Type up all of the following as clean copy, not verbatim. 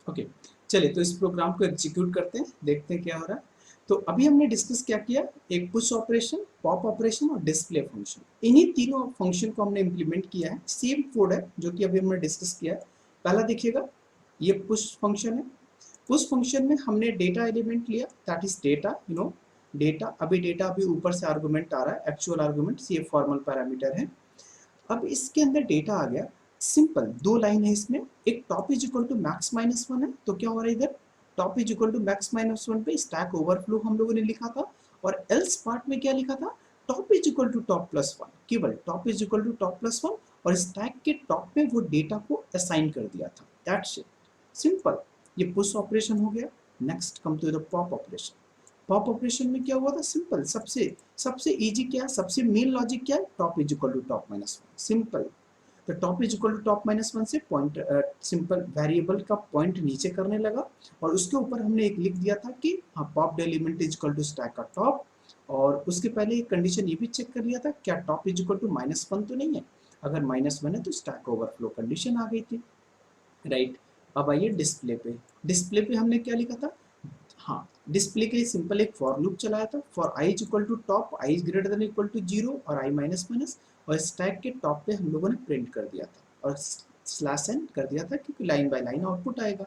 Okay, चलिए तो इस प्रोग्राम को एग्जीक्यूट करते हैं, देखते हैं क्या हो रहा है। तो अभी हमने डिस्कस क्या किया, एक पुश ऑपरेशन, पॉप ऑपरेशन और डिस्प्ले फंक्शन। इन्हीं तीनों फंक्शन को हमने इंप्लीमेंट किया है, सेम कोड है जो कि अभी हमने डिस्कस किया है। पहला देखिएगा, ये पुश फंक्शन है। पुश फंक्शन में हमने डेटा एलिमेंट लिया, दैट इज डेटा, डेटा। अभी डेटा अभी ऊपर से आर्गुमेंट आ रहा है, एक्चुअल आर्गुमेंट, ये फॉर्मल पैरामीटर है। अब इसके अंदर डेटा आ गया, सिंपल दो लाइन है इसमें, एक top is equal to max minus one है, तो क्या हो रहा है इधर, top is equal to max minus one पे स्टैक ओवरफ्लो हम लोगों ने लिखा था, और एल्स पार्ट में क्या लिखा था, top is equal to top plus one, केवल top is equal to top plus one, और स्टैक के टॉप पे वो डेटा को असाइन कर दिया था, दैट्स इट, सिंपल। ये पुश ऑपरेशन हो गया। Next come to the pop operation. Pop operation में क्या हुआ था, सिंपल, सबसे सबसे इजी क्या है, सबसे मेन लॉजिक क्या है, top is equal to top minus one, simple. तो top is equal to top minus one से पॉइंट, सिंपल वेरिएबल का पॉइंट नीचे करने लगा, और उसके ऊपर हमने एक लिख दिया था कि हाँ pop element is equal to stack का टॉप, और उसके पहले एक कंडीशन ये भी चेक कर लिया था क्या top is equal to minus one तो नहीं है, अगर माइनस वन है तो स्टैक ओवरफ्लो कंडीशन आ गई थी, राइट। अब आइए डिस्प्ले पे। डिस्प्ले पे हमने क्या लिखा था, हाँ डिस्प्ले के लिए सिंपल एक फॉर लूप चलाया था, for i is equal to top, i is greater than equal to zero और आई माइनस माइनस, और स्टैक के टॉप पे हम लोगों ने प्रिंट कर दिया था, और स्लैश एन कर दिया था क्योंकि लाइन बाय लाइन आउटपुट आएगा।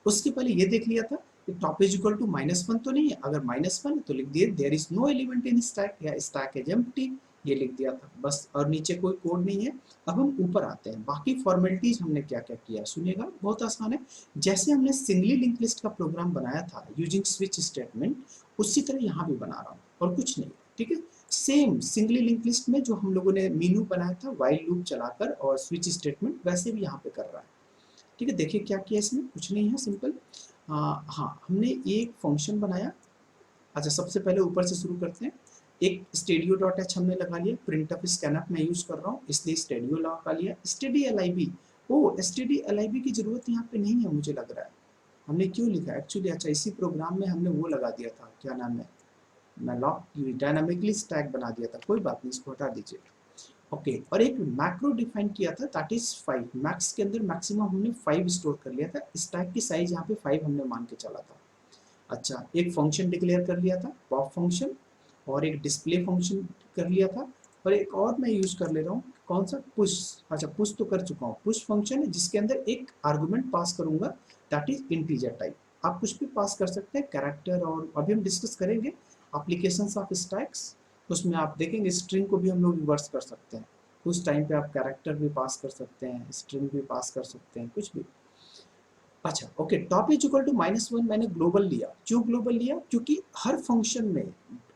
उसके पहले ये देख लिया था कि top is equal to minus one तो नहीं है, अगर माइनस वन है तो लिख दिए there is no element in stack, या स्टैक इज एम्प्टी, ये लिख दिया था बस, और नीचे कोई कोड नहीं है। अब हम ऊपर आते हैं, बाकी फॉर्मेलिटीज हमने क्या क्या किया सुनिएगा, बहुत आसान है। जैसे हमने सिंगली लिंक लिस्ट का प्रोग्राम बनाया था यूजिंग स्विच स्टेटमेंट, उसी तरह यहाँ भी बना रहा हूँ, और कुछ नहीं, ठीक है। सेम सिंगली लिंक लिस्ट में जो हम लोगों ने मीनू बनाया था व्हाइल लूप चलाकर और स्विच स्टेटमेंट, वैसे भी यहाँ पे कर रहा है, ठीक है। देखिए क्या किया इसमें, कुछ नहीं है, सिंपल। हाँ हमने एक फंक्शन बनाया। अच्छा सबसे पहले ऊपर से शुरू करते हैं। एक स्टेडियो डॉट एच हमने लगा लिया, प्रिंट ऑफ स्कैनअप मैं यूज कर रहा हूँ इसलिए स्टेडियो लगा लिया। Stdlib, oh stdlib की जरूरत यहाँ पे नहीं है मुझे लग रहा है, हमने क्यों लिखा एक्चुअली, अच्छा इसी प्रोग्राम में हमने वो लगा दिया था, क्या नाम है, मैं लॉक डायनामिकली स्टैक बना दिया था, कोई बात नहीं इसको हटा दीजिए। ओके, और एक मैक्रो डिफाइन किया था दैट इज 5, मैक्स के अंदर मैक्सिमम हमने 5 स्टोर कर लिया था, स्टैक की साइज यहाँ पे 5 हमने मान के चला था। अच्छा एक फंक्शन डिक्लेयर कर लिया था पॉप फंक्शन, और एक डिस्प्ले फंक्शन कर लिया था, और एक और मैं यूज कर ले रहा हूँ, कौन सा, पुश। अच्छा पुश तो कर चुका हूँ, पुश फंक्शन है जिसके अंदर एक आर्गुमेंट पास करूंगा दैट इज इंटीजर टाइप, आप कुछ भी पास कर सकते हैं, कैरेक्टर, और अभी हम डिस्कस करेंगे एप्लीकेशंस ऑफ स्टैक्स, उसमें आप देखेंगे स्ट्रिंग को भी हम लोग रिवर्स कर सकते हैं, उस टाइम पे आप कैरेक्टर भी पास कर सकते हैं, स्ट्रिंग भी पास कर सकते हैं, कुछ भी। अच्छा okay, top is equal to minus one मैंने ग्लोबल लिया, क्यों ग्लोबल लिया, क्योंकि हर फंक्शन में,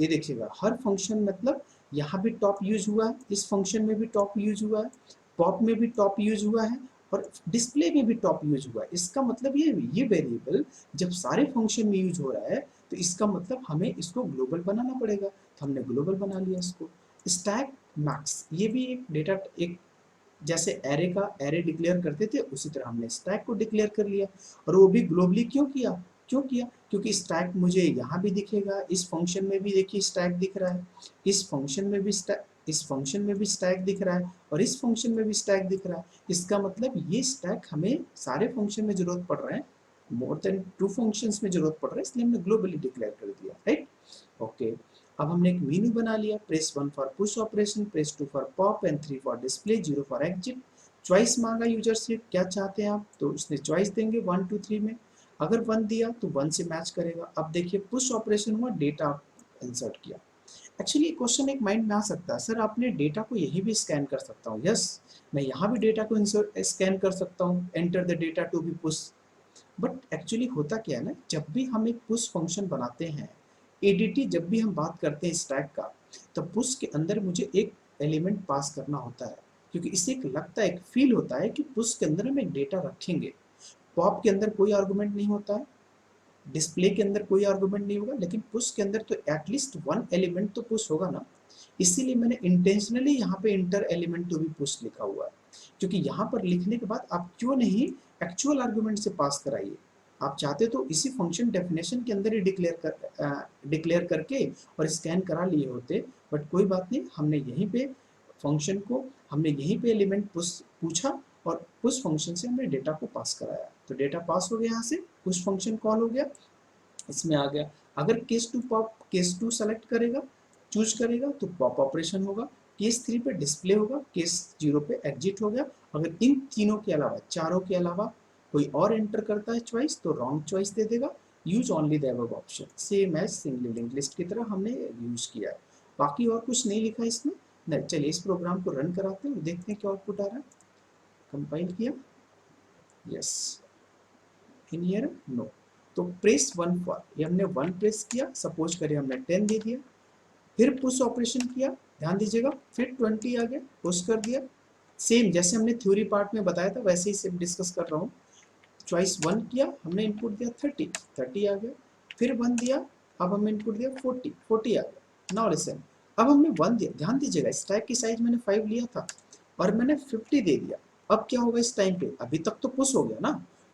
ये देखिएगा हर फंक्शन मतलब यहाँ भी टॉप यूज हुआ है, इस फंक्शन में भी टॉप यूज हुआ है, पॉप में भी टॉप यूज हुआ है, और डिस्प्ले में भी टॉप यूज हुआ है, इसका मतलब ये वेरिएबल जब सारे फंक्शन में यूज हो रहा है तो इसका मतलब हमें इसको ग्लोबल बनाना पड़ेगा, तो हमने ग्लोबल बना लिया इसको। स्टैक मैक्स, ये भी एक डेटा, एक जैसे एरे का एरे डिक्लेयर करते थे उसी तरह हमने स्टैक को डिक्लेयर कर लिया, और वो भी ग्लोबली क्यों किया, क्यों किया, क्योंकि स्टैक मुझे यहाँ भी दिखेगा, इस फंक्शन में भी देखिए स्टैक दिख रहा है, इस फंक्शन में भी स्टैक, इस फंक्शन में भी स्टैक दिख रहा है, और इस फंक्शन में भी स्टैक दिख रहा है, इसका मतलब ये स्टैक हमें सारे फंक्शन में जरूरत पड़ रहा है, मोर देन 2 फंक्शंस में जरूरत पड़ रहा है, इसलिए हमने ग्लोबली डिक्लेयर कर दिया, राइट। ओके, अब हमने एक मेनू बना लिया, press 1 for push operation, press 2 for pop and 3 for display, 0 for exit. Choice मांगा यूजर से क्या चाहते हैं आप, तो उसने चॉइस देंगे 1 2 3 में, अगर 1 दिया तो 1 से मैच करेगा। अब देखिए पुश ऑपरेशन हुआ, डेटा इंसर्ट किया। एक्चुअली क्वेश्चन एक माइंड में आ सकता है, सर आपने डेटा को यहीं भी स्कैन कर सकता हूँ, यस मैं यहाँ भी डेटा को इंसर्ट स्कैन कर सकता हूँ, enter the data to be push. But actually होता क्या है ना, जब भी हम एक पुश फंक्शन बनाते हैं, एडीटी जब भी हम बात करते हैं स्टैक का, तो पुश के अंदर मुझे एक एलिमेंट पास करना होता है, क्योंकि इससे एक लगता है, एक फील होता है कि पुश के अंदर हम एक डेटा रखेंगे। पॉप के अंदर कोई आर्गुमेंट नहीं होता है, डिस्प्ले के अंदर कोई आर्गुमेंट नहीं होगा, लेकिन पुश के अंदर तो एटलीस्ट वन एलिमेंट तो पुश होगा ना, इसीलिए मैंने इंटेंशनली यहाँ पे enter element to be push लिखा हुआ है, क्योंकि यहाँ पर लिखने के बाद आप क्यों नहीं एक्चुअल आर्गुमेंट से पास कराइए, आप चाहते तो इसी फंक्शन डेफिनेशन के अंदर ही डिक्लेयर करके और स्कैन करा लिए होते, बट कोई बात नहीं, हमने यहीं पे फंक्शन को, हमने यहीं पे एलिमेंट पूछा, और पुश फंक्शन से हमने डेटा को पास कराया, तो डेटा पास हो गया, यहाँ से पुश फंक्शन कॉल हो गया, इसमें आ गया। अगर case two pop, case two select करेगा, चूज करेगा तो पॉप ऑपरेशन होगा, केस 3 पे डिस्प्ले होगा, केस 0 पे एग्जिट हो गया। अगर इन तीनों के अलावा, चारों के अलावा कोई और एंटर करता है चॉइस तो रॉन्ग चॉइस दे देगा। Use only the above option, same as single link list की तरह हमने यूज किया है, बाकी और कुछ नहीं लिखा इसमें। नहीं, चलिए इस प्रोग्राम को रन कराते हैं, देखते हैं क्या आउटपुट आ रहा है। कंपाइल किया, यस, इन ईयर नो। तो प्रेस 1 फॉर, ये हमने 1 प्रेस किया, सपोज करिए हमने 10 दे दिया, फिर पुश ऑपरेशन किया, ध्यान दीजिएगा, फिर 20 आ गया, पुश कर दिया। सेम जैसे हमने थ्योरी पार्ट में बताया था वैसे ही सेम डिस्कस कर रहा हूँ। चॉइस 1 किया, हमने इनपुट दिया 30, 30 आ गया, फिर 1 दिया, अब हमने इनपुट दिया 40, 40 आ गया। नाउ लिसन, अब हमने 1 दिया, ध्यान दीजिएगा स्टैक की साइज मैंने 5 लिया था और मैंने 50 दे दिया। अब क्या होगा इस टाइम पे, अभी तक तो पुश हो गया ना,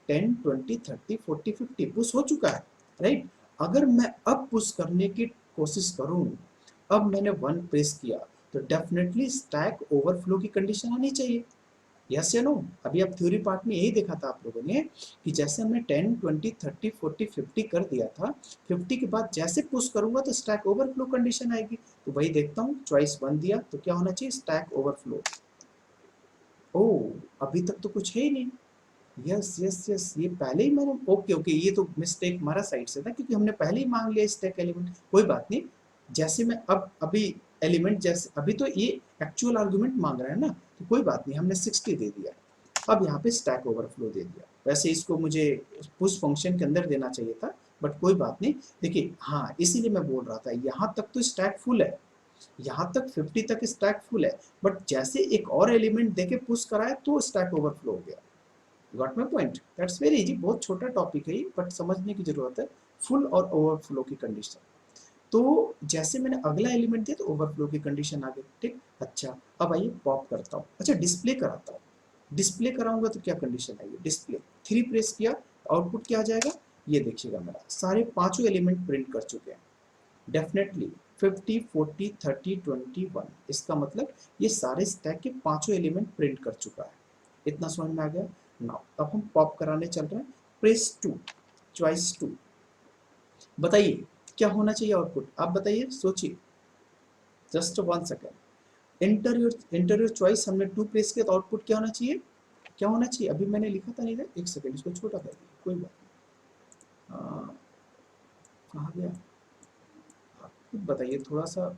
10, 20, 30, 40, 50 पुश हो चुका है, राइट। अगर मैं अब पुश करने की कोशिश करूं, अब मैंने 1 प्रेस किया, तो डेफिनेटली स्टैक ओवरफ्लो की कंडीशन आनी चाहिए, यस या नो। अभी आप थ्योरी पार्ट में यही देखा था आप लोगों ने कि जैसे हमने 10, 20, 30, 40, 50 कर दिया था, 50 के बाद जैसे पुश करूंगा तो स्टैक ओवरफ्लो कंडीशन आएगी। तो वही देखता हूँ, चॉइस 1 दिया तो क्या होना चाहिए, स्टैक ओवरफ्लो। ओ, अभी तक तो कुछ है ही नहीं। यस यस यस, ये पहले ही मैंने, ओके ओके, ये तो मिस्टेक हमारा साइड से था क्योंकि हमने पहले ही मांग लिया स्टैक एलिमेंट। कोई बात नहीं, जैसे मैं अब अभी एलिमेंट, जैसे अभी तो ये एक्चुअल आर्गुमेंट मांग रहा है ना, तो कोई बात नहीं, हमने 60 दे दिया, अब यहाँ पे स्टैक ओवरफ्लो दे दिया। वैसे इसको मुझे पुश फंक्शन के अंदर देना चाहिए था, बट कोई बात नहीं। देखिए हाँ, इसीलिए मैं बोल रहा था यहाँ तक तो स्टैक फुल है, यहाँ तक 50 तक स्टैक फुल है, बट जैसे एक और एलिमेंट देके पुश कराया तो स्टैक ओवरफ्लो हो गया। Got my point, that's very easy, बहुत छोटा टॉपिक है ये, बट समझने की जरूरत है। फुल और ओवरफ्लो की कंडीशन, तो जैसे मैंने अगला एलिमेंट दिया तो ओवरफ्लो की कंडीशन आ गई, ठीक। अच्छा, अब आइए पॉप करता हूँ, अच्छा डिस्प्ले कराता हूँ। डिस्प्ले कराऊंगा तो क्या कंडीशन आएगी, डिस्प्ले 3 प्रेस किया, आउटपुट क्या आ जाएगा, ये देखिएगा, मेरा सारे पांचों एलिमेंट प्रिंट कर चुके हैं डेफिनेटली, 50, 40, 30, 21, इसका मतलब ये सारे स्टैक के पांचों एलिमेंट प्रिंट कर चुका है। इतना समझ में आ गया। नाउ अब हम पॉप कराने चल रहे हैं, प्रेस 2, चॉइस 2, बताइए क्या होना चाहिए आउटपुट, आप बताइए, सोचिए, just 1 second. Enter your choice, हमने 2 प्रेस किया तो आउटपुट क्या होना चाहिए, क्या होना चाहिए, अभी मैंने लिखा था नहीं था, 1 सेकेंड इसको छोटा कर दिया, कोई बात नहीं। कहाँ गया, आप खुद बताइए, थोड़ा सा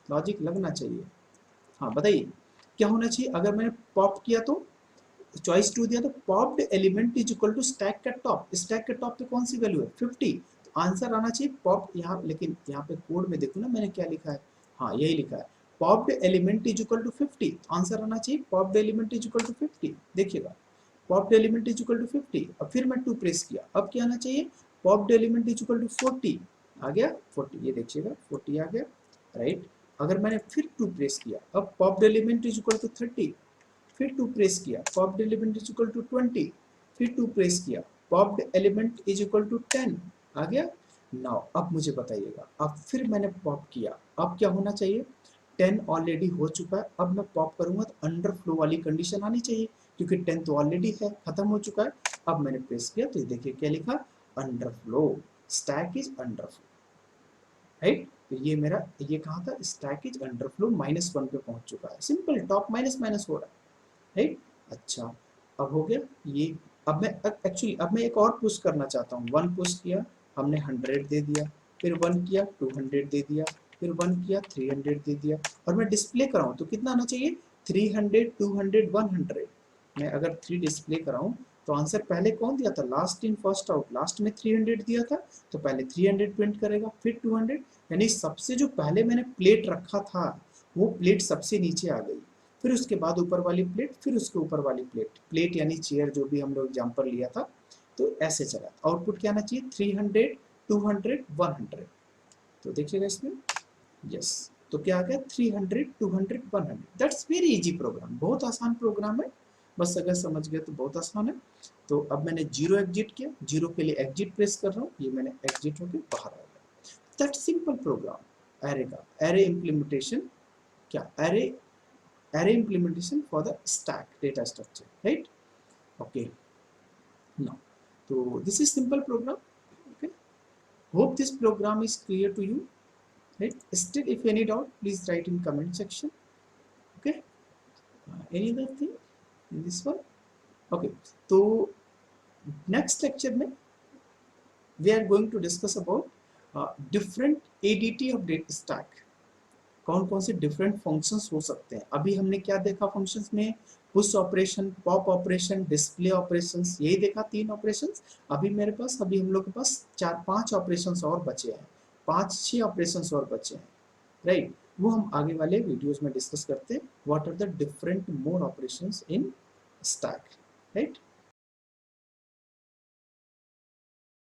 लॉजिक लगना चाहिए। हाँ बताइए क्या होना चाहिए, अगर मैंने पॉप किया तो चॉइस 2 दिया तो popped element is equal to stack का टॉप, स्टैक के टॉप पे कौन सी वैल्यू है, 50, तो आंसर आना चाहिए पॉप यहाँ, लेकिन यहाँ पे कोड में देखो ना मैंने क्या लिखा है, हाँ यही लिखा है, popped element is equal to 50, answer आना चाहिए popped element is equal to 50, देखिएगा, popped element is equal to 50, अब फिर मैं 2 प्रेस किया, अब क्या आना चाहिए, popped element is equal to 40, आ गया 40, ये देखिएगा 40 आ गया, राइट। अगर मैंने फिर 2 प्रेस किया, अब popped element is equal to 30, फिर 2 प्रेस किया, popped element is equal to 20, फिर 2 प्रेस किया, popped element is equal to 10, आ गया। नाउ अब मुझे बताइएगा, अब फिर मैंने पॉप किया, अब क्या होना चाहिए, 10 ऑलरेडी हो चुका है, अब मैं पॉप करूंगा तो अंडर फ्लो वाली कंडीशन आनी चाहिए, क्योंकि 10 तो ऑलरेडी है, खत्म हो चुका है। अब मैंने प्रेस किया तो देखिए क्या लिखा, under flow, stack is under flow, right. तो ये मेरा, ये कहा था, स्टैक इज अंडर फ्लो -1 पे पहुंच चुका है, सिंपल, टॉप माइनस माइनस हो रहा है, राइट। अच्छा, अब हो गया ये, अब मैं एक्चुअली अब मैं एक और पुश करना चाहता हूँ, 1 पुश किया, हमने 100 दे दिया, फिर 1 किया 200 दे दिया, फिर 1 किया 300 दे दिया, और मैं डिस्प्ले कराऊँ तो कितना आना चाहिए, 300, 200, 100। मैं अगर 3 डिस्प्ले कराऊँ तो आंसर पहले कौन दिया था, last in first out, last में 300 दिया था, तो पहले 300 प्रिंट करेगा, फिर 200, यानी सबसे जो पहले मैंने प्लेट रखा था वो प्लेट सबसे नीचे आ गई, फिर उसके बाद ऊपर वाली प्लेट, फिर उसके ऊपर वाली प्लेट, प्लेट यानी चेयर जो भी हम लोग एग्जाम्पल लिया था, तो ऐसे चला, आउटपुट क्या आना चाहिए, 300, 200, 100, तो देखिएगा इसमें, यस, तो क्या आ गया, 300, 200, 100, दैट्स वेरी इजी प्रोग्राम, बहुत आसान प्रोग्राम है, बस अगर समझ गए तो बहुत आसान है। तो अब मैंने 0 एग्जिट किया, 0 के लिए एग्जिट प्रेस कर रहा हूँ, ये मैंने एग्जिट होकर बाहर आ गया, दैट सिंपल प्रोग्राम, एरे का, एरे इम्प्लीमेंटेशन, क्या array, array implementation for the stack data structure, right? Okay, now, so this is simple program. Okay, hope this program is clear to you, right? Still, if any doubt, please write in comment section. Okay, any other thing in this one? Okay, so next lecture में we are going to discuss about different ADT of data stack. कौन कौन से different functions हो सकते हैं. अभी हमने क्या देखा फंक्शंस में? Push operation, pop operation, display operations, यही देखा 3 ऑपरेशंस. अभी हम लोग के पास 4-5 ऑपरेशंस और बचे हैं, 5-6 ऑपरेशंस और बचे हैं, राइट? वो हम आगे वाले वीडियोस में डिस्कस करते हैं. What are the different mode operations in stack, right?